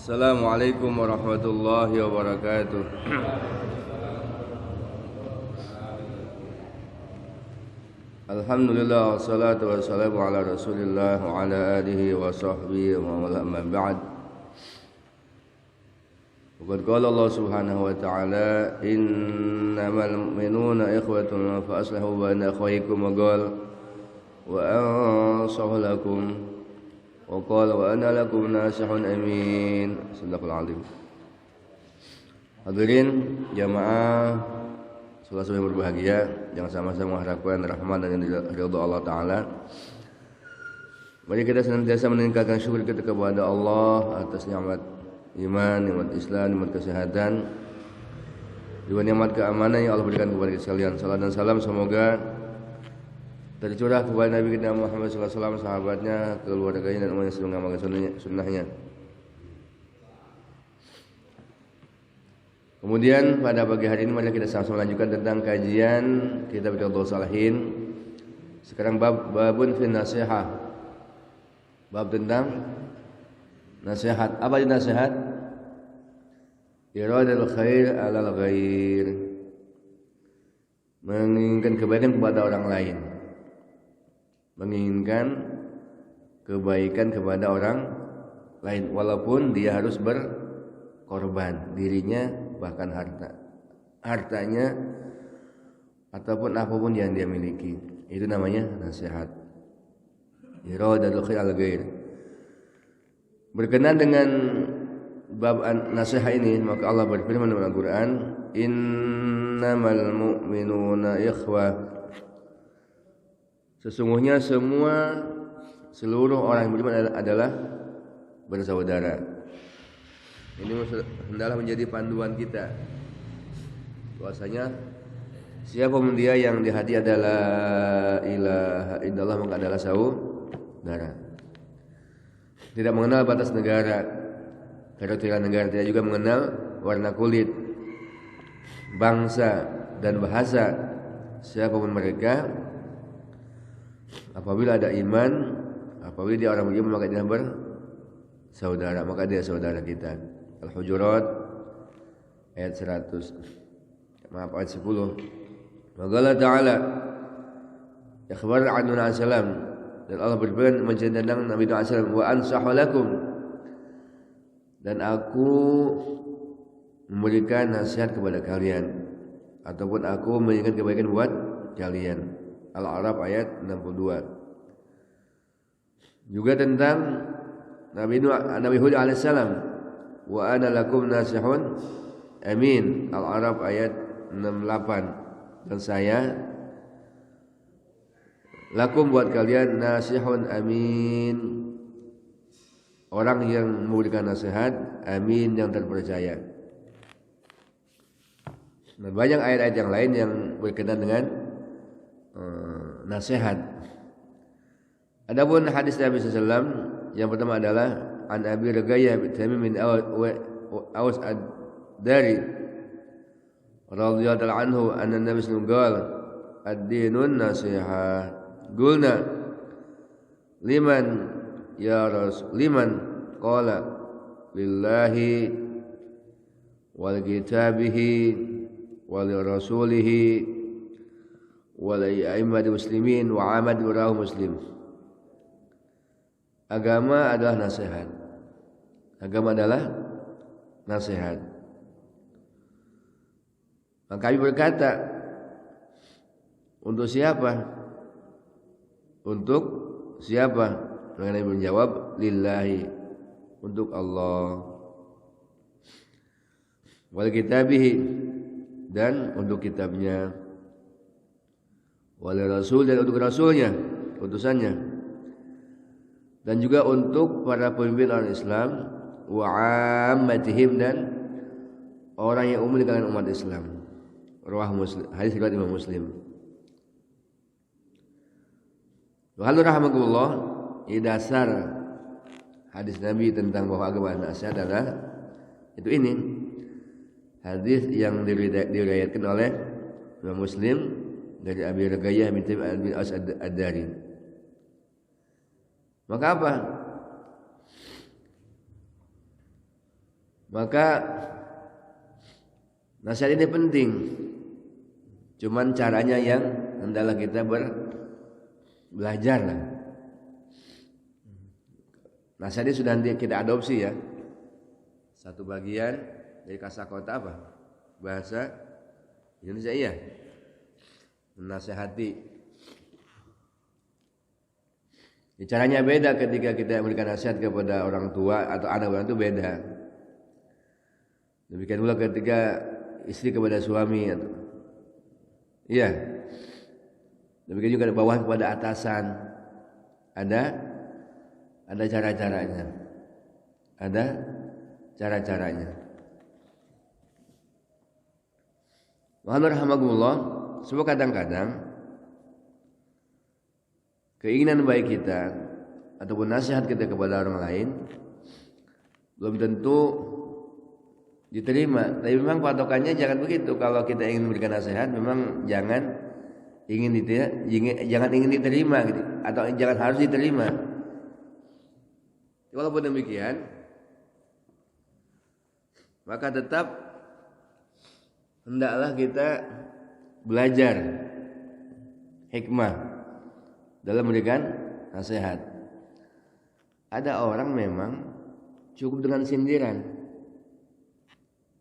Assalamualaikum warahmatullahi wabarakatuh. Alhamdulillah wassalatu wassalamu ala Rasulillah wa ala alihi wa sahbihi wa man amma ba'd. Qad qala Allah Subhanahu wa ta'ala innamal mu'minuna ikhwatun fa aslihu baina akhawaykum wa qala wa ansahu lakum wa qala wa ana lakum nasihun amin. Sadaqal azim. Hadirin jamaah salat yang berbahagia, yang sama-sama mengharapkan rahmat dan ridha Allah taala. Mari kita senantiasa meningkatkan syukur kita kepada Allah atas nikmat iman, nikmat Islam, nikmat kesehatan, juga nikmat keamanan yang Allah berikan kepada kita sekalian. Salam dan salam semoga tercurah kepada Nabi kita Muhammad SAW, sahabatnya, keluarganya dan umat yang sedang mengamalkan sunnahnya. Kemudian pada pagi hari ini mari kita sama-sama lanjutkan tentang kajian kitab Riyadhus Shalihin. Sekarang babun fi nasihah. Bab tentang nasihat. Apa itu nasihat? Iradul khair 'alal ghair. Menginginkan kebaikan kepada orang lain. Menginginkan kebaikan kepada orang lain walaupun dia harus berkorban dirinya, bahkan hartanya ataupun apapun yang dia miliki. Itu namanya nasihat. Iradatul khair 'alal ghair. Berkenaan dengan bab nasihat ini, maka Allah berfirman dalam Al-Qur'an, innamal mu'minuna ikhwah. Sesungguhnya seluruh orang yang beriman adalah bersaudara. Ini hendaklah menjadi panduan kita. Bahwasanya siapapun dia yang di hati adalah ilaha illallah maka adalah saudara. Tidak mengenal batas negara, kriteria negara, tidak juga mengenal warna kulit, bangsa dan bahasa. Siapapun mereka, apabila ada iman, apabila dia orang beriman maka dia bersaudara, maka dia saudara kita. Al-Hujurat ayat 100. Ayat 10. Wa qala ta'ala ikhbar an Nabi sallam, dan Allah berfirman menceritakan tentang Nabi sallam, wa ansahu lakum, dan aku memberikan nasihat kepada kalian ataupun aku menginginkan kebaikan buat kalian. Al-A'raf ayat 62. Juga tentang Nabi Hud alaihissalam, wa ana lakum nasihun amin. Al-A'raf ayat 68. Dan saya lakum buat kalian nasihun amin, orang yang memberikan nasihat, amin yang terpercaya. Dan banyak ayat-ayat yang lain yang berkaitan dengan nasihat. Adapun hadis Nabi SAW yang pertama adalah an Abi Rughayyah bin Tamim bin Aus ad-Dari radhiyallahu anhu anna Nabi sallallahu alaihi wasallam qala ad-dinun nasihah. Qulna liman ya rasul, liman qala lillahi wal kitabihi wal rasulihi wal a'immati muslimin wa amad rawahu Muslim. Agama adalah nasihat. Agama adalah nasihat. Maka kami berkata, untuk siapa? Untuk siapa? Maka Nabi menjawab, lillahi, untuk Allah. Wal kitabihi, dan untuk kitabnya. Wal rasul, dan untuk rasulnya, utusannya. Dan juga untuk para pemimpin orang Islam, wa ammatihim, dan orang yang umum di kalangan umat Islam. Rawahu Muslim, hadis riwayat Imam Muslim. Wa hal rahmatullah, ini dasar hadis Nabi tentang bahwa agama nasihat adalah itu ini. Hadis yang diriwayatkan oleh Imam Muslim dari Abi Rughayyah bin Aus ad-Dari. Maka apa? Maka nasihat ini penting. Cuman caranya yang hendaklah kita belajar lah. Nasihat ini sudah kita adopsi ya. Satu bagian dari kosakata apa? Bahasa Indonesia iya. Menasihati. Caranya beda ketika kita memberikan nasihat kepada orang tua atau anak orang itu beda. Demikian pula ketika istri kepada suami atau iya. Demikian juga bawah kepada atasan. Ada cara-caranya. Ada cara-caranya. Rahimahullah, sebab kadang-kadang keinginan baik kita ataupun nasihat kita kepada orang lain belum tentu diterima. Tapi memang patokannya jangan begitu. Kalau kita ingin memberikan nasihat, memang jangan ingin diterima gitu, atau jangan harus diterima. Walaupun demikian, maka tetap hendaklah kita belajar hikmah dalam memberikan nasihat. Ada orang memang cukup dengan sindiran.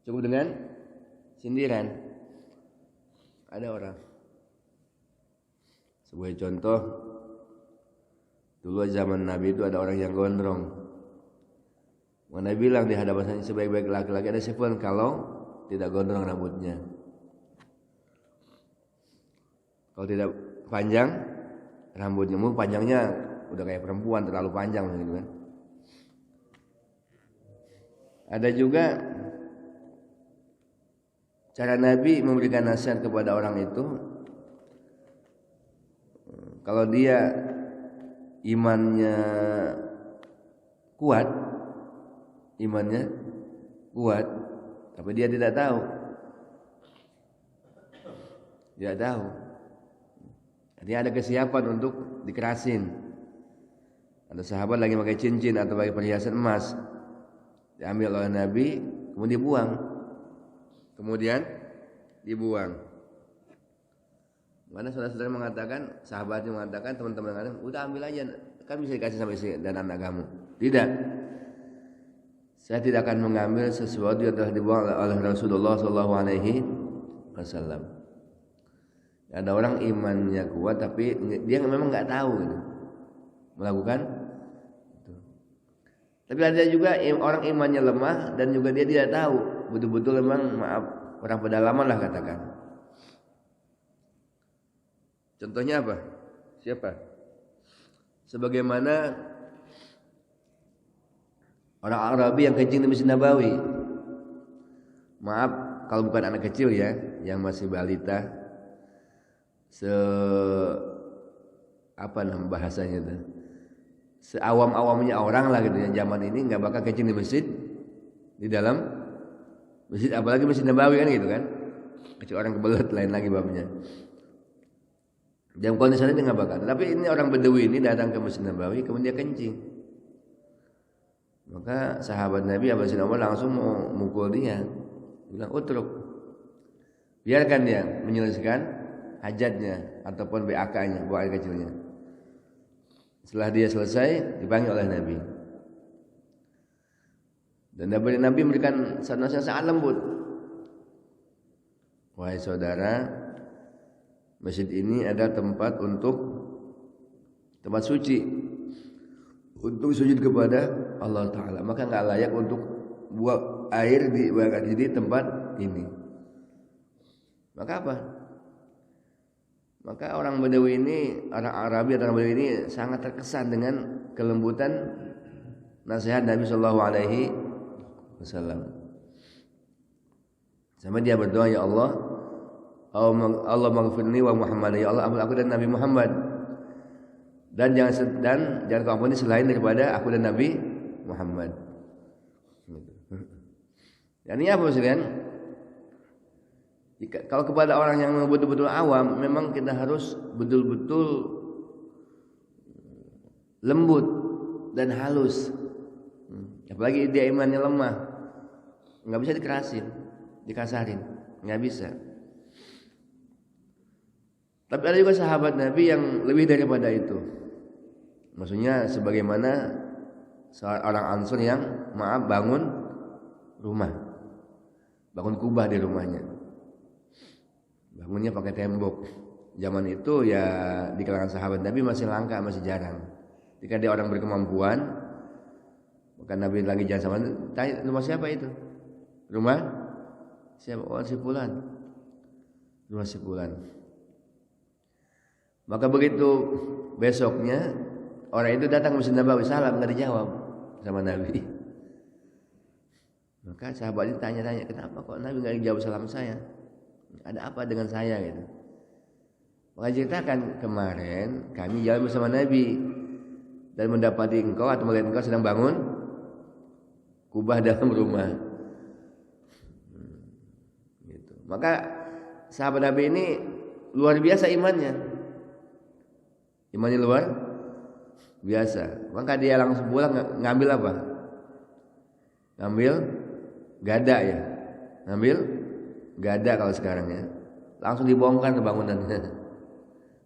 Cukup dengan sindiran. Ada orang. Sebagai contoh, dulu zaman Nabi itu ada orang yang gondrong. Nabi bilang di hadapan sebaik-baik laki-laki ada siapa kalau tidak gondrong rambutnya. Kalau tidak panjang rambutnya, panjangnya udah kayak perempuan, terlalu panjang gitu kan. Ada juga cara Nabi memberikan nasihat kepada orang itu, kalau dia imannya kuat, tapi dia tidak tahu. Artinya ada kesiapan untuk dikerasin. Ada sahabat lagi pakai cincin atau pakai perhiasan emas, diambil oleh Nabi, kemudian dibuang. Mana saudara-saudara mengatakan, sahabatnya mengatakan, teman-teman mengatakan, udah ambil aja, kan bisa dikasih sama istri dan anak kamu. Tidak. Saya tidak akan mengambil sesuatu yang telah dibuang oleh Rasulullah SAW. Ada orang imannya kuat tapi dia memang nggak tahu gitu, melakukan itu. Tapi ada juga orang imannya lemah dan juga dia tidak tahu, betul-betul memang orang pedalaman lah katakan. Contohnya apa? Siapa? Sebagaimana orang Arabi yang kencing di Masjid Nabawi. Maaf kalau bukan anak kecil ya, yang masih balita. Bahasanya itu, seawam-awamnya orang lah gitu ya, zaman ini nggak bakal kencing di masjid, di dalam masjid, apalagi Masjid Nabawi kan gitu kan, kecuali orang kebelet lain lagi babnya. Dalam kondisi ini nggak bakal. Tapi ini orang Bedawi ini datang ke Masjid Nabawi kemudian dia kencing, maka sahabat Nabi Abu Sinawar langsung mau mukul dia, bilang utruk, biarkan dia menyelesaikan hajatnya ataupun BAK-nya, buang air kecilnya. Setelah dia selesai, dipanggil oleh Nabi. Dan Nabi memberikan nasihat sangat lembut. Wahai saudara, masjid ini ada tempat suci untuk sujud kepada Allah Ta'ala. Maka enggak layak untuk buang air di tempat ini. Maka apa? Maka orang Badawi ini, orang Arabi atau orang Badawi ini sangat terkesan dengan kelembutan nasihat Nabi Sallallahu Alaihi Wasallam. Sama dia berdoa, ya Allah, Allah maghfirni wa Muhammad, ya Allah ampuni aku dan Nabi Muhammad, dan jangan kau ampuni selain daripada aku dan Nabi Muhammad. Ini apa maksudnya? Kalau kepada orang yang betul-betul awam, memang kita harus betul-betul lembut dan halus. Apalagi dia imannya lemah. nggak bisa dikerasin, dikasarin, nggak bisa. Tapi ada juga sahabat Nabi yang lebih daripada itu. Maksudnya sebagaimana seorang Ansor yang bangun rumah, bangun kubah di rumahnya. Bangunnya pakai tembok. Zaman itu ya di kalangan sahabat Nabi masih langka, masih jarang. Jika ada orang berkemampuan, maka Nabi lagi jalan sama, tanya, rumah siapa itu? Rumah siapa? Oh, si fulan. Rumah si fulan. Maka begitu besoknya orang itu datang ke Masjid Nabawi, salam enggak dijawab sama Nabi. Maka sahabat itu tanya-tanya, kenapa kok Nabi enggak dijawab salam saya? Ada apa dengan saya gitu? Maka ceritakan, kemarin kami jalan bersama Nabi dan mendapati engkau atau melihat engkau sedang bangun kubah dalam rumah. Gitu. Maka sahabat Nabi ini luar biasa imannya. Imannya luar biasa. Maka dia langsung pulang ngambil apa? Ngambil gada ya. Ngambil gada kalau sekarang ya. Langsung dibongkar bangunannya.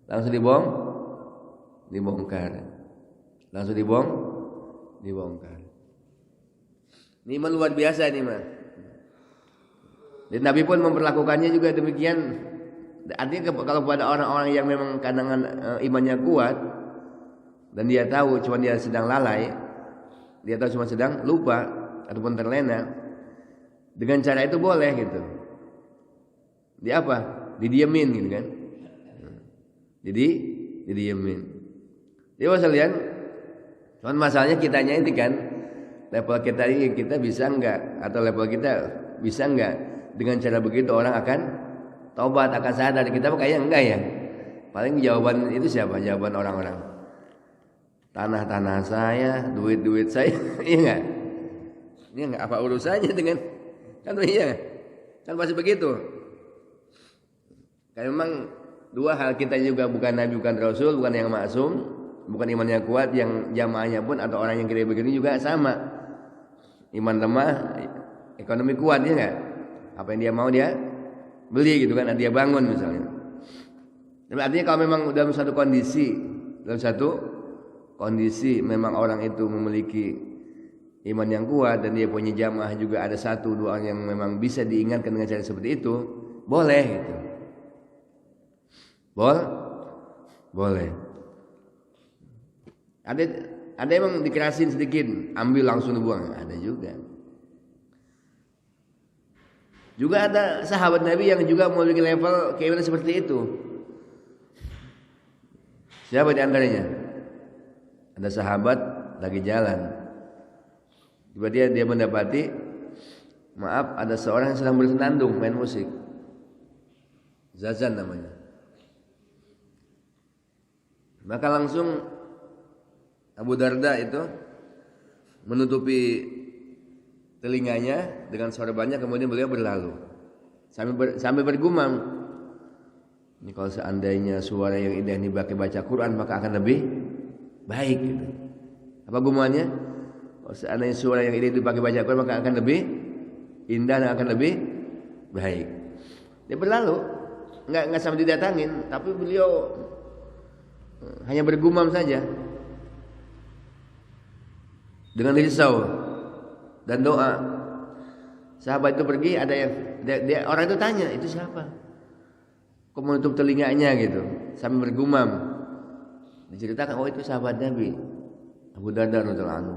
Langsung dibongkar. Langsung dibongkar. Ini iman luar biasa nih, Mas. Dan Nabi pun memperlakukannya juga demikian. Artinya kalau pada orang-orang yang memang kadang imannya kuat dan dia tahu cuma dia sedang lalai, dia tahu cuma sedang lupa ataupun terlena, dengan cara itu boleh gitu. Dia apa? Didiemin gitu kan. Jadi didiemin. Dia sekalian, cuman masalahnya kitanya ini kan, level kita ini kita bisa enggak, atau level kita bisa enggak dengan cara begitu orang akan taubat, akan sadar. Kita kayaknya enggak ya. Paling jawaban itu siapa? Jawaban orang-orang. Tanah-tanah saya, duit-duit saya, iya enggak? Ini enggak apa urusannya dengan, kan iya, kan pasti begitu. Karena memang dua hal, kita juga bukan Nabi, bukan Rasul, bukan yang maksum, bukan iman yang kuat, yang jamaahnya pun atau orang yang kira begini juga sama. Iman lemah, ekonomi kuat, ya enggak? Apa yang dia mau dia beli gitu kan, dia bangun misalnya. Tapi artinya kalau memang dalam satu kondisi memang orang itu memiliki iman yang kuat dan dia punya jamaah juga ada satu dua orang yang memang bisa diingatkan dengan cara seperti itu, boleh gitu. Boleh. Ada emang dikerasin sedikit, ambil langsung dibuang, ada juga. Juga ada sahabat Nabi yang juga memiliki level keimanan seperti itu. Siapa di antaranya? Ada sahabat lagi jalan, tiba-tiba dia mendapati, ada seorang yang sedang bersenandung main musik, Zazan namanya. Maka langsung Abu Darda itu menutupi telinganya dengan sorbannya, kemudian beliau berlalu sambil bergumam, ini kalau seandainya suara yang indah ini pakai baca Quran maka akan lebih baik gitu. Apa gumannya? Kalau seandainya suara yang indah dipakai baca Quran maka akan lebih indah dan akan lebih baik. Dia berlalu, nggak sampai didatangin, tapi beliau hanya bergumam saja dengan risau dan doa. Sahabat itu pergi, ada yang orang itu tanya, itu siapa? Kok menutup telinganya gitu sambil bergumam. Diceritakan, oh itu sahabat Nabi Abu Darda radhiyallahu anhu.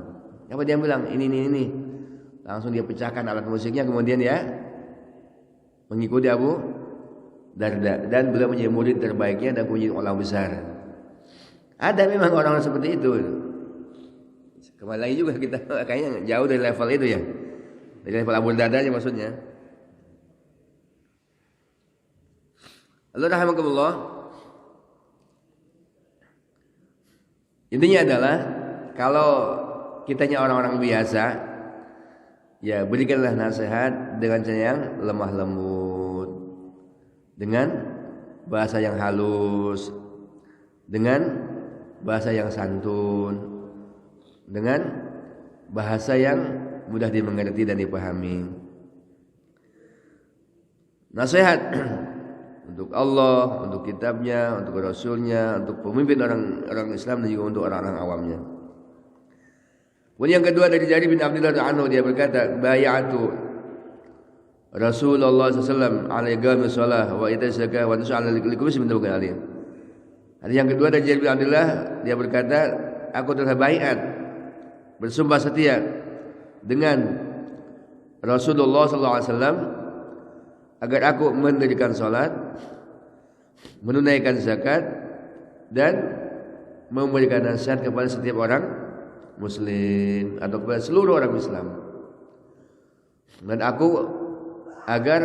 Apa dia bilang? Ini. Langsung dia pecahkan alat musiknya, kemudian dia mengikuti Abu Darda dan beliau menjadi murid terbaiknya dan punya ulama besar. Ada memang orang-orang seperti itu. Kembali lagi juga kita kayaknya jauh dari level itu ya. Dari level Abu Darda aja maksudnya. Allah rahmatullah. Intinya adalah kalau kitanya orang-orang biasa, ya berikanlah nasihat dengan cara yang lemah lembut, dengan bahasa yang halus, dengan bahasa yang santun, dengan bahasa yang mudah dimengerti dan dipahami. nasihat untuk Allah, untuk kitabnya, untuk rasulnya, untuk pemimpin orang Islam dan juga untuk orang-orang awamnya. Kemudian yang kedua dari Jarir bin Abdullah anhu, dia berkata, bay'atu Rasulullah SAW ala iqamis shalah wa ita'iz zakah wa tus'al likulli min tawakkal alayh. Hadis yang kedua dari Jarir bin Abdullah, dia berkata, aku telah baiat, bersumpah setia dengan Rasulullah SAW agar aku mendirikan salat, menunaikan zakat dan memberikan nasihat kepada setiap orang muslim atau kepada seluruh orang Islam. Dan aku agar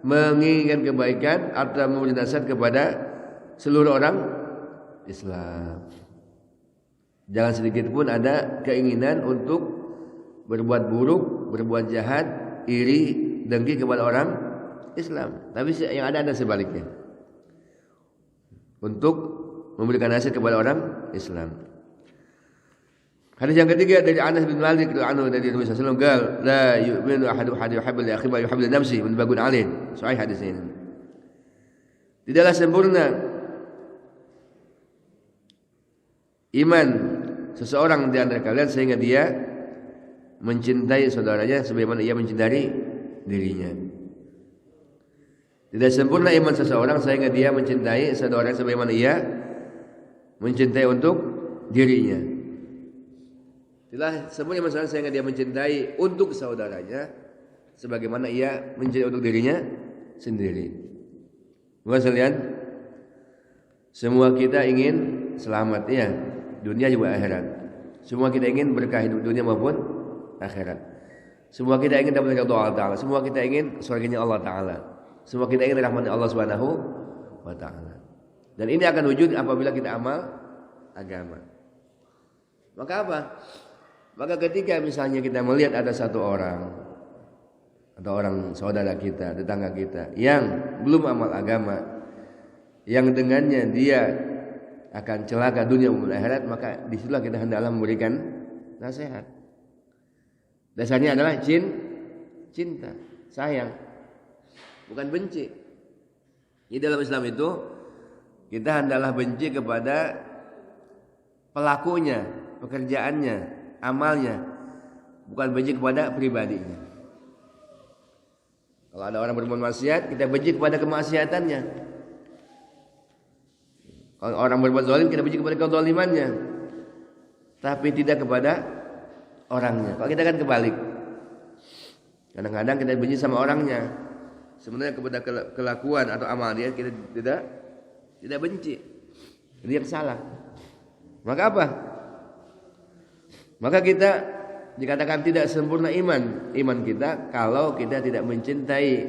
menginginkan kebaikan atau memberi nasihat kepada seluruh orang Islam. Jangan sedikit pun ada keinginan untuk berbuat buruk, berbuat jahat, iri, dengki kepada orang Islam. Tapi yang ada sebaliknya. Untuk memberikan nasihat kepada orang Islam. Hadis yang ketiga dari Anas bin Malik radhiyallahu anhu dari Nabi sallallahu alaihi wasallam, "Qal la yu'minu ahadukum hatta yuhibba li akhihi ma yuhibbu li nafsihi." Muttafaqun alaih. Sahih hadis ini. Tidaklah sempurna iman seseorang di antara kalian sehingga dia mencintai saudaranya sebagaimana ia mencintai dirinya. Tidak sempurna iman seseorang sehingga dia mencintai saudaranya sebagaimana ia mencintai untuk dirinya. Tidak sempurna iman seseorang sehingga dia mencintai untuk saudaranya sebagaimana ia mencintai untuk dirinya sendiri. Bukan sekalian, semua kita ingin selamat ya, dunia juga akhirat. Semua kita ingin berkah hidup dunia maupun akhirat. Semua kita ingin dapat ridha Allah Ta'ala. Semua kita ingin surganya Allah Ta'ala. Semua kita ingin rahmat Allah Subhanahu wa Ta'ala. Dan ini akan wujud apabila kita amal agama. Maka apa? Maka ketika misalnya kita melihat ada satu orang atau orang saudara kita, tetangga kita yang belum amal agama, yang dengannya dia akan celaka dunia maupun akhirat, maka disitulah kita hendaklah memberikan nasihat. Dasarnya adalah cinta, sayang, bukan benci. Di dalam Islam itu kita hendaklah benci kepada pelakunya, pekerjaannya, amalnya, bukan benci kepada pribadinya. Kalau ada orang berbuat maksiat, kita benci kepada kemaksiatannya. Kalau orang berbuat zalim, kita benci kepada kezalimannya, tapi tidak kepada orangnya. Kalau kita kan kebalik. Kadang-kadang kita benci sama orangnya, sebenarnya kepada kelakuan atau amal dia kita tidak benci. Ini yang salah. Maka apa? Maka kita dikatakan tidak sempurna iman kita kalau kita tidak mencintai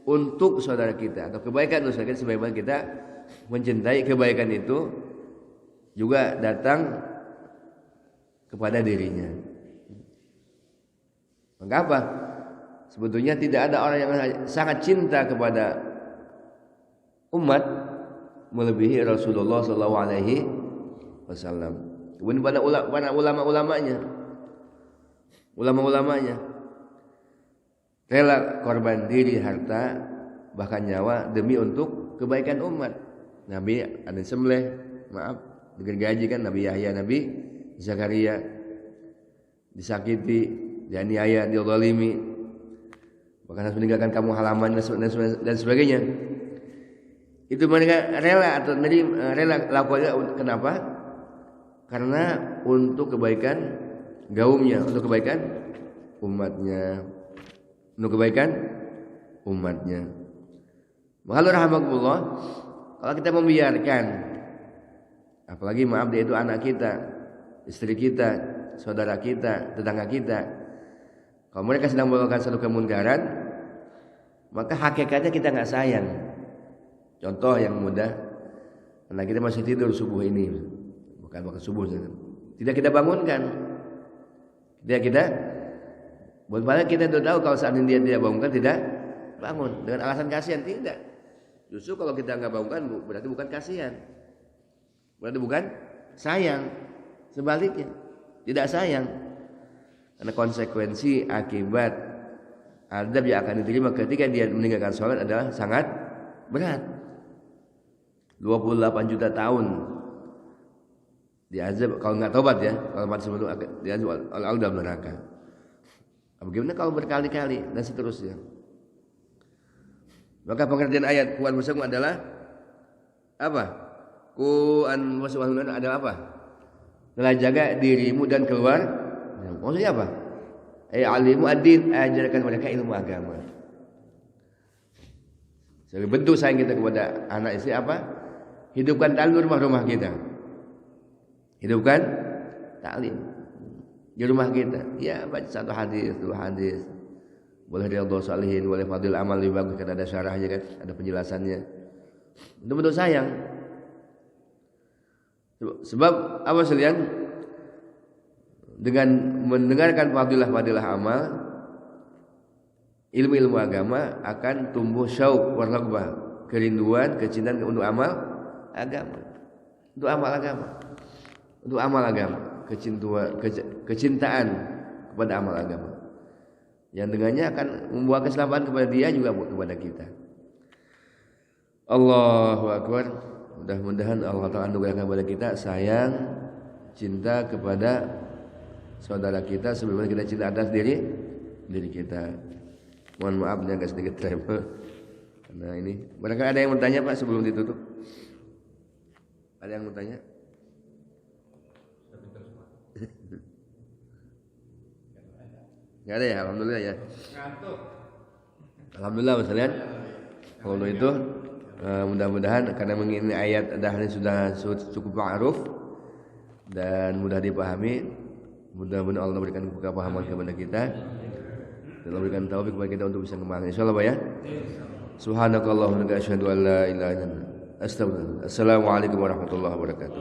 untuk saudara kita atau kebaikan untuk saudara kita sebagaimana kita mencintai kebaikan itu juga datang kepada dirinya. Maka apa? Sebetulnya tidak ada orang yang sangat cinta kepada umat melebihi Rasulullah sallallahu alaihi wasallam. Kemudian pada ulama-ulamanya rela korban diri, harta, bahkan nyawa demi untuk kebaikan umat. Nabi ada sembelih, digergaji kan Nabi Yahya, Nabi Zakaria disakiti, dianiaya, dizalimi, bahkan harus meninggalkan kamu halaman dan sebagainya. Itu mereka rela atau rela lakukan. Kenapa? Karena untuk kebaikan gaumnya, untuk kebaikan umatnya, untuk kebaikan umatnya. Maka rahmatullah, kalau kita membiarkan, apalagi dia itu anak kita, istri kita, saudara kita, tetangga kita, kalau mereka sedang melakukan satu kemunkaran, maka hakikatnya kita nggak sayang. Contoh yang mudah, anak kita masih tidur subuh ini, bukan subuh, tidak kita bangunkan, kita padahal kita sudah tahu kalau saat ini dia tidak bangunkan, tidak bangun dengan alasan kasihan, tidak. Justru kalau kita nggak bangunkan berarti bukan kasihan, berarti bukan sayang, sebaliknya tidak sayang. Karena konsekuensi akibat Adab yang akan diterima ketika dia meninggalkan sholat adalah sangat berat. 28 juta tahun diazab kalau nggak tobat ya, kalau mati sebelum diazab oleh dalam neraka. Bagaimana kalau berkali-kali dan seterusnya? Maka pengertian ayat ku anfusakum adalah apa? Ku anfusakum adalah apa? Telah jaga dirimu dan keluar. Maksudnya apa? Alimu ad-din, ajarkan mereka ilmu agama. Sebagai bentuk sayang kita kepada anak istri apa? Hidupkan taklim di rumah-rumah kita. Hidupkan taklim di rumah kita. Ya, baca satu hadis, dua hadis. Boleh riyadhus shalihin, boleh fadil amal, lebih bagus kan ada syarahnya kan, ada penjelasannya. Itu bentuk sayang. Sebab apa sekalian? Dengan mendengarkan fadilah-fadilah amal, ilmu-ilmu agama akan tumbuh syauq warraghbah, kerinduan, kecintaan untuk amal agama. Untuk amal agama. Untuk amal agama, kecintaan kepada amal agama. Yang dengannya akan membawa keselamatan kepada dia juga kepada kita. Allahu akbar. Mudah-mudahan Allah Ta'ala anugerahkan kepada kita sayang, cinta kepada saudara kita sebagaimana kita cinta atas diri kita. Mohon maaf yang agak sedikit travel. Nah ini, barangkali ada yang bertanya Pak sebelum ditutup? Ada yang bertanya? Nggak ada ya, alhamdulillah ya. Alhamdulillah sekalian. Kalau itu mudah-mudahan karena mengenai ayat hadis sudah cukup ma'ruf dan mudah dipahami. Mudah-mudahan Allah berikan kepahaman kepada kita dan Allah berikan taufik kepada kita untuk bisa kembali. Insyaallah Pak ya. Subhanakallahumma wa bihamdika asyhadu an la ilaha illa anta astaghfiruka. Assalamualaikum warahmatullahi wabarakatuh.